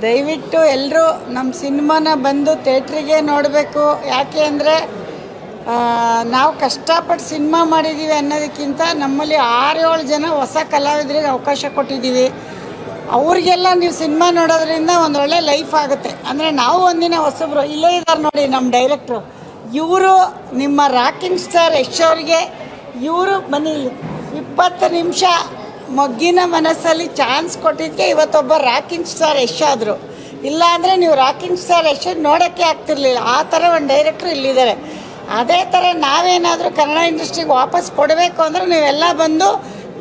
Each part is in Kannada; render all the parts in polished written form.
ದಯವಿಟ್ಟು ಎಲ್ಲರೂ ನಮ್ಮ ಸಿನಿಮಾನ ಬಂದು ಥಿಯೇಟ್ರಿಗೆ ನೋಡಬೇಕು. ಯಾಕೆ ಅಂದರೆ ನಾವು ಕಷ್ಟಪಟ್ಟು ಸಿನಿಮಾ ಮಾಡಿದ್ದೀವಿ ಅನ್ನೋದಕ್ಕಿಂತ ನಮ್ಮಲ್ಲಿ 6-7 ಜನ ಹೊಸ ಕಲಾವಿದರಿಗೆ ಅವಕಾಶ ಕೊಟ್ಟಿದ್ದೀವಿ. ಅವ್ರಿಗೆಲ್ಲ ನೀವು ಸಿನಿಮಾ ನೋಡೋದ್ರಿಂದ ಒಂದು ಒಳ್ಳೆ ಲೈಫ್ ಆಗುತ್ತೆ. ಅಂದರೆ ನಾವು ಒಂದಿನ ಹೊಸಬ್ರು ಇಲ್ಲೇ ಇದ್ದಾರೆ ನೋಡಿ ನಮ್ಮ ಡೈರೆಕ್ಟ್ರು, ಇವರು ನಿಮ್ಮ ರಾಕಿಂಗ್ ಸ್ಟಾರ್ ಯಶ್ ಅವ್ರಿಗೆ ಇವರು ಬನ್ನಿ 20 ನಿಮಿಷ ಮೊಗ್ಗಿನ ಮನಸ್ಸಲ್ಲಿ ಚಾನ್ಸ್ ಕೊಟ್ಟಿದ್ದಕ್ಕೆ ಇವತ್ತೊಬ್ಬ ರಾಕಿಂಗ್ ಸ್ಟಾರ್ ಯಶ್ ಆದರು. ಇಲ್ಲ ಅಂದರೆ ನೀವು ರಾಕಿಂಗ್ ಸ್ಟಾರ್ ಯಶ್ ನೋಡೋಕ್ಕೆ ಆಗ್ತಿರ್ಲಿಲ್ಲ. ಆ ಥರ ಒಂದು ಡೈರೆಕ್ಟ್ರು ಇಲ್ಲಿದ್ದಾರೆ. ಅದೇ ಥರ ನಾವೇನಾದರೂ ಕನ್ನಡ ಇಂಡಸ್ಟ್ರಿಗೆ ವಾಪಸ್ ಕೊಡಬೇಕು ಅಂದರೆ ನೀವೆಲ್ಲ ಬಂದು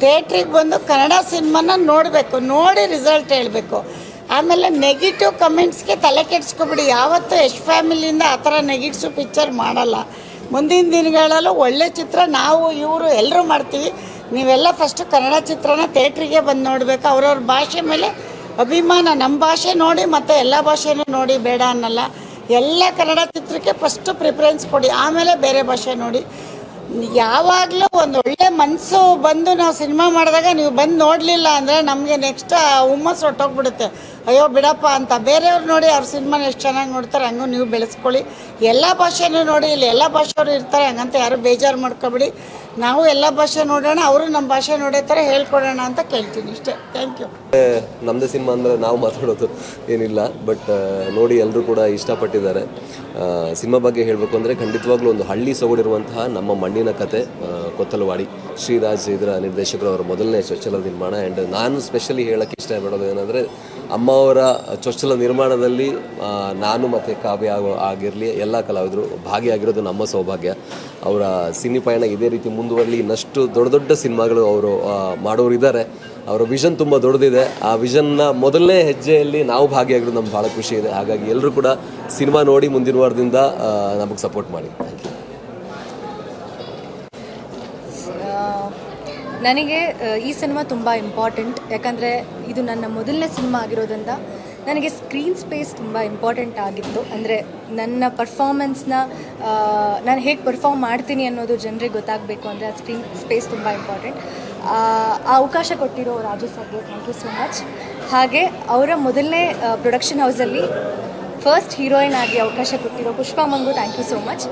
ಥಿಯೇಟ್ರಿಗೆ ಬಂದು ಕನ್ನಡ ಸಿನಿಮಾನ ನೋಡಬೇಕು, ನೋಡಿ ರಿಸಲ್ಟ್ ಹೇಳಬೇಕು. ಆಮೇಲೆ ನೆಗೆಟಿವ್ ಕಮೆಂಟ್ಸ್ಗೆ ತಲೆ ಕೆಡಿಸ್ಕೊಬಿಡಿ. ಯಾವತ್ತೂ ಯಶ್ ಫ್ಯಾಮಿಲಿಯಿಂದ ಆ ಥರ ನೆಗೆಟಿವ್ ಪಿಕ್ಚರ್ ಮಾಡಲ್ಲ. ಮುಂದಿನ ದಿನಗಳಲ್ಲೂ ಒಳ್ಳೆ ಚಿತ್ರ ನಾವು ಇವರು ಎಲ್ಲರೂ ಮಾಡ್ತೀವಿ. ನೀವೆಲ್ಲ ಫಸ್ಟು ಕನ್ನಡ ಚಿತ್ರನ ಥಿಯೇಟ್ರಿಗೆ ಬಂದು ನೋಡಬೇಕು. ಅವ್ರವ್ರ ಭಾಷೆ ಮೇಲೆ ಅಭಿಮಾನ, ನಮ್ಮ ಭಾಷೆ ನೋಡಿ ಮತ್ತು ಎಲ್ಲ ಭಾಷೆನೂ ನೋಡಿ, ಬೇಡ ಅನ್ನಲ್ಲ. ಎಲ್ಲ ಕನ್ನಡ ಚಿತ್ರಕ್ಕೆ ಫಸ್ಟು ಪ್ರಿಫರೆನ್ಸ್ ಕೊಡಿ, ಆಮೇಲೆ ಬೇರೆ ಭಾಷೆ ನೋಡಿ. ಯಾವಾಗಲೂ ಒಂದು ಒಳ್ಳೆ ಮನಸ್ಸು ಬಂದು ನಾವು ಸಿನಿಮಾ ಮಾಡಿದಾಗ ನೀವು ಬಂದು ನೋಡಲಿಲ್ಲ ಅಂದರೆ ನಮಗೆ ನೆಕ್ಸ್ಟ್ ಹುಮ್ಮಸ್ಸು ಹೊಟ್ಟೋಗ್ಬಿಡುತ್ತೆ. ಅಯ್ಯೋ ಬಿಡಪ್ಪ ಅಂತ. ಬೇರೆಯವ್ರು ನೋಡಿ ಅವ್ರ ಸಿನಿಮಾನ ಎಷ್ಟು ಚೆನ್ನಾಗಿ ನೋಡ್ತಾರೆ, ಹಂಗೂ ನೀವು ಬೆಳೆಸ್ಕೊಳ್ಳಿ. ಎಲ್ಲ ಭಾಷೆನೂ ನೋಡಿ, ಇಲ್ಲಿ ಎಲ್ಲ ಭಾಷೆಯವರು ಇರ್ತಾರೆ, ಹಂಗಂತ ಯಾರು ಬೇಜಾರು ಮಾಡ್ಕೊಬಿಡಿ. ನಾವು ಎಲ್ಲ ಭಾಷೆ ನೋಡೋಣ, ಅವರು ನಮ್ಮ ಭಾಷೆ ನೋಡೋ ಥರ ಹೇಳ್ಕೊಡೋಣ ಅಂತ ಕೇಳ್ತೀನಿ. ಇಷ್ಟೇ. Thank you. ನಮ್ಮದೇ ಸಿನಿಮಾ ಅಂದರೆ ನಾವು ಮಾತಾಡೋದು ಏನಿಲ್ಲ, ಬಟ್ ನೋಡಿ ಎಲ್ಲರೂ ಕೂಡ ಇಷ್ಟಪಟ್ಟಿದ್ದಾರೆ. ಸಿನಿಮಾ ಬಗ್ಗೆ ಹೇಳಬೇಕು ಅಂದರೆ ಖಂಡಿತವಾಗ್ಲೂ ಒಂದು ಹಳ್ಳಿ ಸೊಗಡಿರುವಂತಹ ನಮ್ಮ ಮಣ್ಣಿನ ಕತೆ ಕೊತ್ತಲವಾಡಿ. ಶ್ರೀರಾಜ್ ಇದರ ನಿರ್ದೇಶಕರು ಅವರ ಮೊದಲನೇ ಚೊಚ್ಚಲ ನಿರ್ಮಾಣ. ಆ್ಯಂಡ್ ನಾನು ಸ್ಪೆಷಲಿ ಹೇಳೋಕ್ಕೆ ಇಷ್ಟಪಡೋದು ಏನಂದರೆ ಅಮ್ಮ ಅವರ ಚೊಚ್ಚಲ ನಿರ್ಮಾಣದಲ್ಲಿ ನಾನು ಮತ್ತು ಕಾವ್ಯ ಆಗಿರಲಿ ಎಲ್ಲ ಕಲಾವಿದರು ಭಾಗಿಯಾಗಿರೋದು ನಮ್ಮ ಸೌಭಾಗ್ಯ. ಅವರ ಸಿನಿ ಪಯಣ ಇದೇ ರೀತಿ ಮುಂದುವರಲಿ. ಇನ್ನಷ್ಟು ದೊಡ್ಡ ದೊಡ್ಡ ಸಿನಿಮಾಗಳು ಅವರು ಮಾಡೋರು ಇದ್ದಾರೆ. ಅವರ ವಿಷನ್ ತುಂಬ ದೊಡ್ಡದಿದೆ. ಆ ವಿಷನ್ನ ಮೊದಲನೇ ಹೆಜ್ಜೆಯಲ್ಲಿ ನಾವು ಭಾಗಿಯಾಗಿರೋದು ನಮ್ಗೆ ಭಾಳ ಖುಷಿ ಇದೆ. ಹಾಗಾಗಿ ಎಲ್ಲರೂ ಕೂಡ ಸಿನಿಮಾ ನೋಡಿ ಮುಂದಿನ ವಾರದಿಂದ ನಮಗೆ ಸಪೋರ್ಟ್ ಮಾಡಿ. Thank you. ನನಗೆ ಈ ಸಿನಿಮಾ ತುಂಬ ಇಂಪಾರ್ಟೆಂಟ್. ಯಾಕಂದರೆ ಇದು ನನ್ನ ಮೊದಲನೇ ಸಿನಿಮಾ ಆಗಿರೋದ್ರಿಂದ ನನಗೆ ಸ್ಕ್ರೀನ್ ಸ್ಪೇಸ್ ತುಂಬ ಇಂಪಾರ್ಟೆಂಟ್ ಆಗಿತ್ತು. ಅಂದರೆ ನನ್ನ ಪರ್ಫಾರ್ಮೆನ್ಸ್ನ ನಾನು ಹೇಗೆ ಪರ್ಫಾರ್ಮ್ ಮಾಡ್ತೀನಿ ಅನ್ನೋದು ಜನರಿಗೆ ಗೊತ್ತಾಗಬೇಕು ಅಂದರೆ ಆ ಸ್ಕ್ರೀನ್ ಸ್ಪೇಸ್ ತುಂಬ ಇಂಪಾರ್ಟೆಂಟ್. ಆ ಅವಕಾಶ ಕೊಟ್ಟಿರೋ ರಾಜು ಸರ್ಗೆ ಥ್ಯಾಂಕ್ ಯು ಸೋ ಮಚ್. ಹಾಗೆ ಅವರ ಮೊದಲನೇ ಪ್ರೊಡಕ್ಷನ್ ಹೌಸಲ್ಲಿ ಫಸ್ಟ್ ಹೀರೋಯಿನ್ ಆಗಿ ಅವಕಾಶ ಕೊಟ್ಟಿರೋ Pushpa Mangu thank you so much.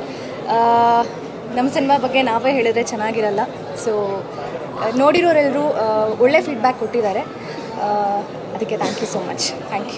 ನಮ್ಮ ಸಿನಿಮಾ ಬಗ್ಗೆ ನಾವೇ ಹೇಳಿದ್ರೆ ಚೆನ್ನಾಗಿರಲ್ಲ. ಸೊ ನೋಡಿರೋರೆಲ್ಲರೂ ಒಳ್ಳೆ ಫೀಡ್ಬ್ಯಾಕ್ ಕೊಟ್ಟಿದ್ದಾರೆ. ಅದಕ್ಕೆ thank you so much. Thank you.